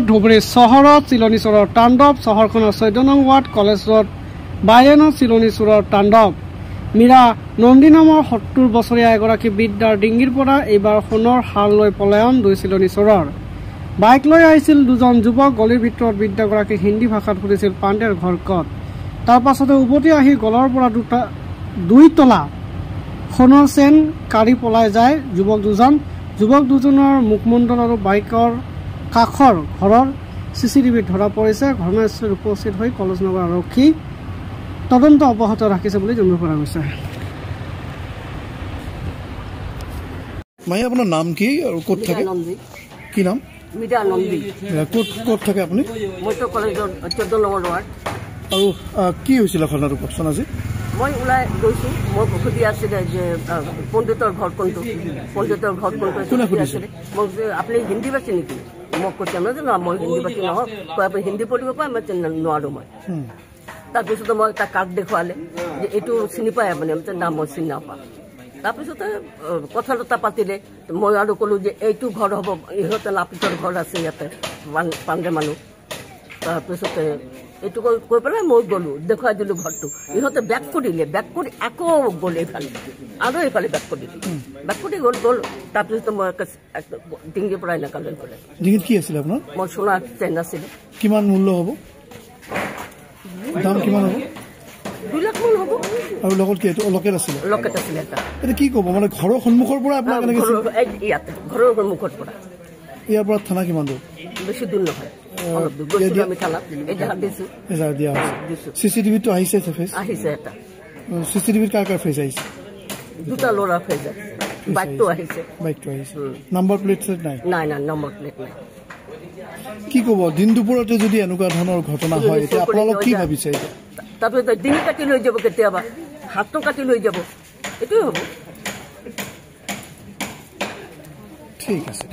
ধুবুৰী চহৰত চিলনী চোৰৰ তাণ্ডৱ চহৰখনৰ 14 নং ৱাৰ্ড কলেজ ৰোড বাইলেনত চিলনী চোৰৰ তাণ্ডৱ মীৰা নন্দী নামৰ 70 বছৰীয়া এগৰাকী বৃদ্ধাৰ ডিঙিৰ পৰা এইবাৰ সোণৰ হাৰ লৈ পলায়ন 2 চিলনী চোৰৰ বাইক লৈ আহিছিল 2জন যুৱক গলিৰ ভিতৰত বৃদ্ধাগৰাকী হিন্দী ভাষাত সুধিছিল পাণ্ডেৰ ঘৰ ক'ত তাৰ পাছতে উভতি আহি গলৰ পৰা 2 তলা সোণৰ চেন কাঢ়ি পলাই যায় যুৱক দুজনৰ মুখমণ্ডল আৰু বাইকৰ কাখৰ ঘৰৰ চিচিটিভিত ধৰা পৰিছে ঘটনাস্থলীত উপস্থিত হৈ কলেজনগৰ আৰক্ষী তদন্ত অব্যাহত ৰাখিছে বুলি জানিব পৰা গৈছে। মাই আপোনাৰ নাম কি আৰু ক'ত থাকে কি নাম মীৰা নন্দী ক'ত থাকে আপুনি মইতো কলেজৰ 14 নম্বৰ ৱাৰ্ড আৰু কি হৈছিল ঘটনাটো কওকচোন আজি মই ওলাই গৈছোঁ মই সুধি আছিলে যে পণ্ডিতৰ ঘৰ কোনটো আছিলে মোক আপুনি হিন্দী ভাষী নেকি মোক কৈছে নহয় মই হিন্দী ভাষী নহয় আপুনি হিন্দী পঢ়িব পাৰে মই নোৱাৰোঁ মই তাৰপিছতে মই এটা কাৰ্ড দেখুৱালে যে এইটো চিনি পায় আপুনি নাম মই চিনি নাপাওঁ তাৰপিছতে কথা বতৰা পাতিলে মই আৰু ক'লোঁ যে এইটো ঘৰ হ'ব ইহঁতে নাপিতৰ ঘৰ আছে ইয়াতে পাণ্ডে মানুহ তাৰপিছতে এইটো কৈ পেলাই মই গ'লোঁ দেখুৱাই দিলোঁ ঘৰটো ইহঁতে বেক কৰিলে বেক কৰি আকৌ গ'ল এইফালে আৰু এইফালে বেক কৰি গ'ল তাৰপিছতে মই ডিঙিৰ পৰা এনেকুৱা লৈ গ'লে ডিঙিত কি আছিলে আপোনাৰ মই সোণাৰ চেন আছিলে কিমান মূল্য হ'ব দাম কিমান হ'ব 2 লাখ মান হ'ব আৰু লগত কি লকেট আছিলে এটা এটা কি ক'ব মানে ঘৰৰ সন্মুখৰ পৰা আপোনাৰ কেনেকৈ ইয়াতে ঘৰৰ সন্মুখৰ পৰা ইয়াৰ পৰা থানা কিমান দূৰ বেছি দূৰ নহয় চিচিটিভিটো আহিছে এটা চিচিটিভিত কাৰ ফেচ আহিছে 2টা ল'ৰা ফেচ বাইকটো আহিছে নম্বৰ প্লেট নাই নম্বৰ প্লেট নাই কি ক'ব দিন দুপৰতে যদি এনেকুৱা ধৰণৰ ঘটনা হয় এতিয়া আপোনালোক কি ভাবিছে তাৰপিছত ডিঙি কাটি লৈ যাব কেতিয়াবা হাতটো কাটি লৈ যাব এইটোৱে হ'ব ঠিক আছে